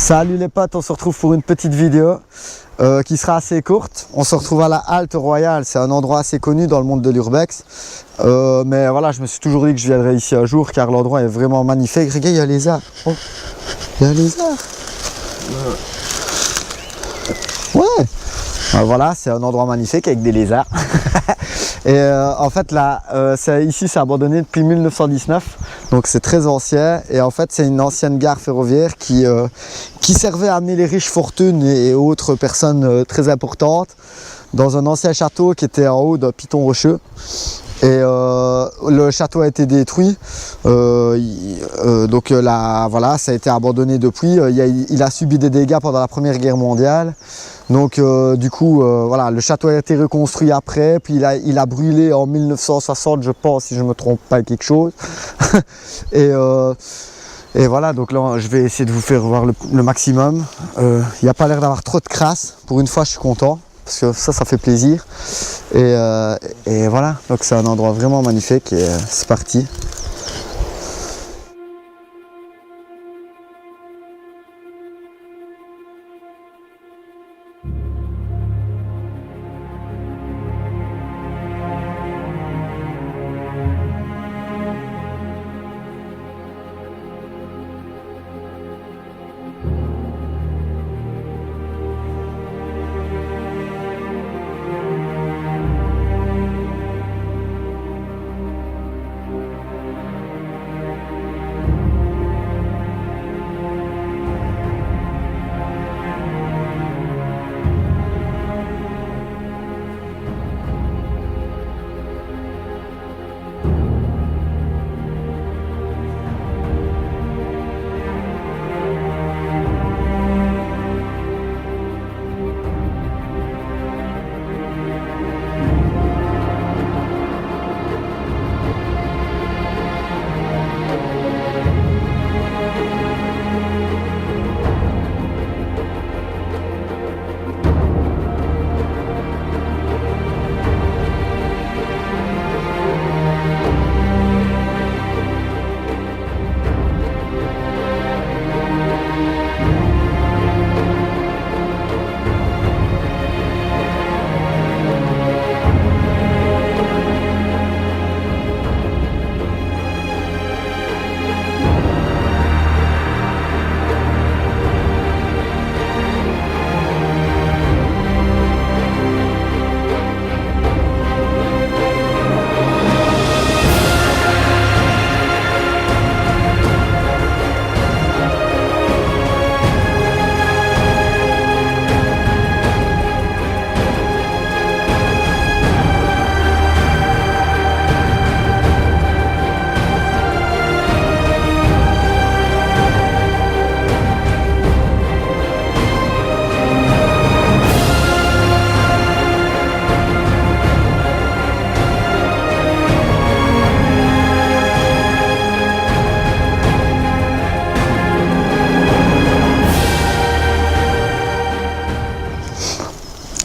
Salut les potes, on se retrouve pour une petite vidéo qui sera assez courte. On se retrouve à la Halte Royale, c'est un endroit assez connu dans le monde de l'urbex. Mais voilà, je me suis toujours dit que je viendrais ici un jour car l'endroit est vraiment magnifique. Regarde, il y a les arbres. Oh, il y a les arbres. Ouais. Voilà, c'est un endroit magnifique avec des lézards. Et en fait là, ici c'est abandonné depuis 1919, donc c'est très ancien. Et en fait c'est une ancienne gare ferroviaire qui servait à amener les riches fortunes et autres personnes très importantes dans un ancien château qui était en haut d'un piton rocheux. Et le château a été détruit, donc voilà, ça a été abandonné depuis. Il a subi des dégâts pendant la Première Guerre mondiale. Donc du coup, voilà, le château a été reconstruit après, puis il a brûlé en 1960, je pense, si je ne me trompe pas, quelque chose. Et voilà, donc là, je vais essayer de vous faire voir le maximum. Il n'y a pas l'air d'avoir trop de crasse. Pour une fois, je suis content, parce que ça fait plaisir. Et voilà, donc c'est un endroit vraiment magnifique et c'est parti.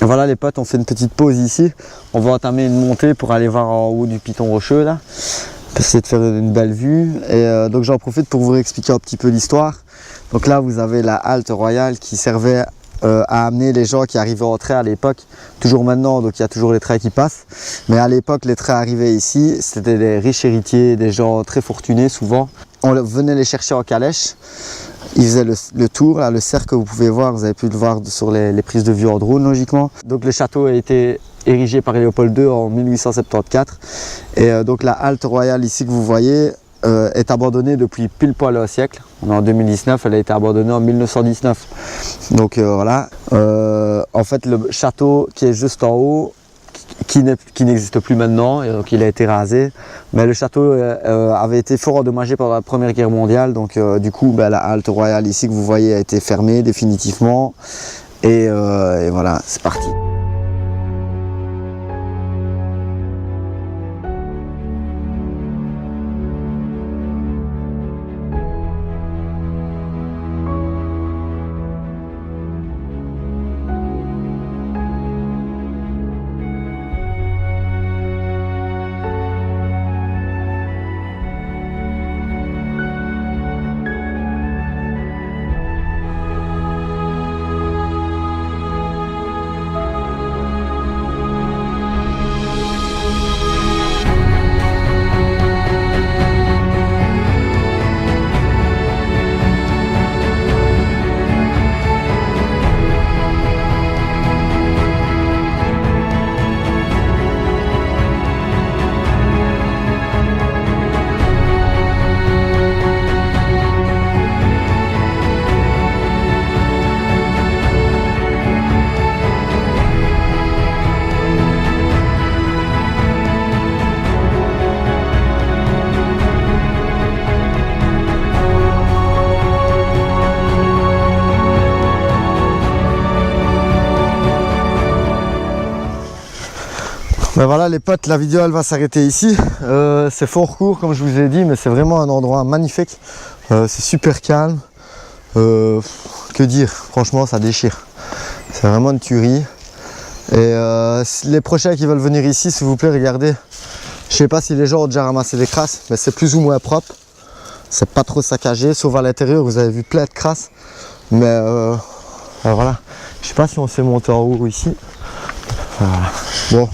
Voilà les potes, on fait une petite pause ici. On va entamer une montée pour aller voir en haut du piton rocheux là. Essayer de faire une belle vue. Et donc j'en profite pour vous expliquer un petit peu l'histoire. Donc là vous avez la Halte Royale qui servait à amener les gens qui arrivaient en train à l'époque. Toujours maintenant, donc il y a toujours les trains qui passent. Mais à l'époque les trains arrivaient ici. C'était des riches héritiers, des gens très fortunés souvent. On venait les chercher en calèche. Ils faisaient le tour, là, le cercle que vous pouvez voir, vous avez pu le voir sur les prises de vue en drone logiquement. Donc le château a été érigé par Léopold II en 1874 et donc la Halte Royale ici que vous voyez est abandonnée depuis pile poil un siècle. On est en 2019, elle a été abandonnée en 1919. Donc voilà, en fait le château qui est juste en haut, qui n'existe plus maintenant, et donc il a été rasé. Mais le château avait été fort endommagé pendant la Première Guerre mondiale, donc du coup la Halte Royale ici que vous voyez a été fermée définitivement. Et voilà, c'est parti. Ben voilà les potes, la vidéo elle va s'arrêter ici. C'est fort court comme je vous ai dit, mais c'est vraiment un endroit magnifique. C'est super calme. Que dire, franchement ça déchire. C'est vraiment une tuerie. Et les prochains qui veulent venir ici, s'il vous plaît, regardez. Je sais pas si les gens ont déjà ramassé des crasses, mais c'est plus ou moins propre. C'est pas trop saccagé, sauf à l'intérieur, vous avez vu plein de crasses. Mais voilà, je sais pas si on s'est monté en haut ici. Voilà. Bon,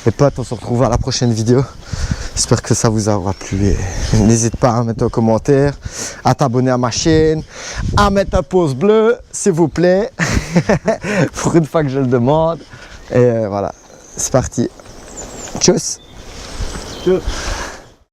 les potes, on se retrouve à la prochaine vidéo. J'espère que ça vous aura plu. N'hésite pas à mettre un commentaire, à t'abonner à ma chaîne, à mettre un pouce bleu, s'il vous plaît. Pour une fois que je le demande. Et voilà, c'est parti. Tchuss. Tchuss.